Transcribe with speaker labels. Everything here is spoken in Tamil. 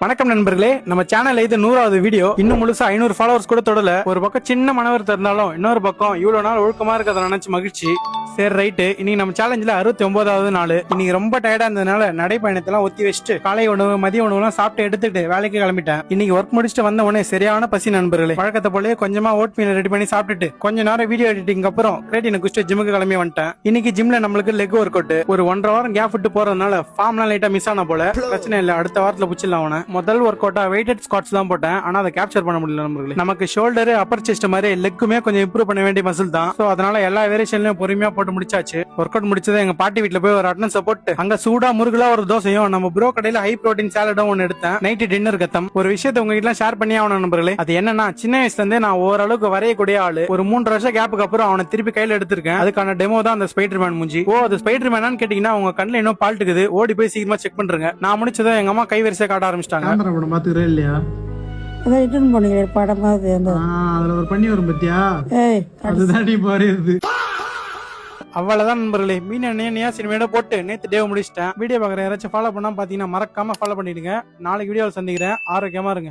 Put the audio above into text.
Speaker 1: வணக்கம் நண்பர்களே, நம்ம சேனல்ல இது 100வது வீடியோ. இன்னும் முழுசா 500 ஃபாலோவர்ஸ் கூட தொடல. ஒரு பக்கம் சின்ன மனவருத்தம் இருந்தாலும் இன்னொரு பக்கம் இவ்வளவு நாள் ஒழுக்கமா இருக்கிறத நினைச்சு மகிழ்ச்சி. சரி ரைட்டு, இன்னைக்கு நம்ம சேலஞ்சில் 69வது நாள். இன்னைக்கு ரொம்ப டயர்டா இருந்ததுனால நடைப்பயணத்தெல்லாம் ஒத்தி வச்சுட்டு காலை உணவு மதிய உணவுலாம் சாப்பிட்டு எடுத்துட்டு வேலைக்கு கிளம்பிட்டேன். இன்னைக்கு ஒர்க் முடிச்சுட்டு வந்த உடனே சரியான பசி நண்பர்களே. வழக்கத்தை போல கொஞ்சமா ஓட் மீல் ரெடி பண்ணி சாப்பிட்டுட்டு கொஞ்ச நேரம் வீடியோ எடிட்டிங் அப்புறம் கிரேட்டினை குடிச்சிட்டு ஜிம்முக்கு கிளம்பி வந்துட்டேன். இன்னைக்கு ஜிம்ல நம்மளுக்கு லெக் ஒர்க் அவுட். ஒரு 1.5 வாரம் கேப் விட்டு போறதுனால ஃபார்ம்லாம் லைட்டா மிஸ் ஆன போல. பிரச்சனை இல்ல, அடுத்த வாரத்துல புச்சிடலாம் அவனை. முதல் ஒர்க் அவுட்டா வெயிட்டட் ஸ்குவாட்ஸ் தான் போட்டேன். ஆனா அதை கேப்சர் பண்ண முடியல நண்பர்களே. நமக்கு ஷோல்டர் அப்பர் செஸ்ட் மாதிரி லெக்குமே கொஞ்சம் இம்ப்ரூவ் பண்ண வேண்டிய மசில் தான். சோ அதனால எல்லா வேரியேஷன்லயும் பொறுமையா போட்டு முடிச்சாச்சு. ஒர்க் அவுட் முடிச்சது எங்க பாட்டி வீட்டுல போய் ஒரு அட்டனன்ஸ் போட்டு அங்க சூடா முருகலா ஒரு தோசையும் நம்ம ப்ரோ கடையில ஹை புரோட்டீன் சாலடும் ஒன்னு எடுத்தேன். நைட்டு டின்னர் கத்தம். ஒரு விஷயத்தை உங்ககிட்ட ஷேர் பண்ணி ஆகணும் நண்பர்களே. அது என்னன்னா, சின்ன வயசுல இருந்தே நான் ஓரளவுக்கு வரையக்கூடிய ஆளு. ஒரு 3 வருஷம் கேப்புக்கு அப்புறம் அவனை திருப்பி கையில எடுத்திருக்கேன். அதுக்கான டெமோ தான் அந்த ஸ்பைடர் மேன் மூஞ்சி. அது ஸ்பைடர் மேனான்னு கேட்டீங்கன்னா உங்க கண்ணுல இன்னும் பால்ட் இருக்குது, ஓடி போய் சீக்கிரமா செக் பண்றேங்க. நான் முடிச்சதை எங்க அம்மா கைவரிசை காட்ட ஆரம்பிச்சிட்டாங்க.
Speaker 2: பாத்துக்கிறே இல்லையா?
Speaker 3: அதான் ரிட்டர்ன் பண்ணுங்க படமாவது
Speaker 2: அதுல ஒரு பண்ணி வரும் பத்தியா? அதுதான் நீ பாருது.
Speaker 1: அவ்வளவுதான் நண்பர்களே. மீன் எண்ணெயா சினிமையோட போட்டு நேத்து டேவ் முடிச்சிட்டேன். வீடியோ பாக்குற யாராச்சும் ஃபாலோ பண்ணா பாத்தீங்கன்னா மறக்காம ஃபாலோ பண்ணிடுங்க. நாளைக்கு வீடியோவில் சந்திக்கிறேன். ஆரோக்கியமா இருங்க.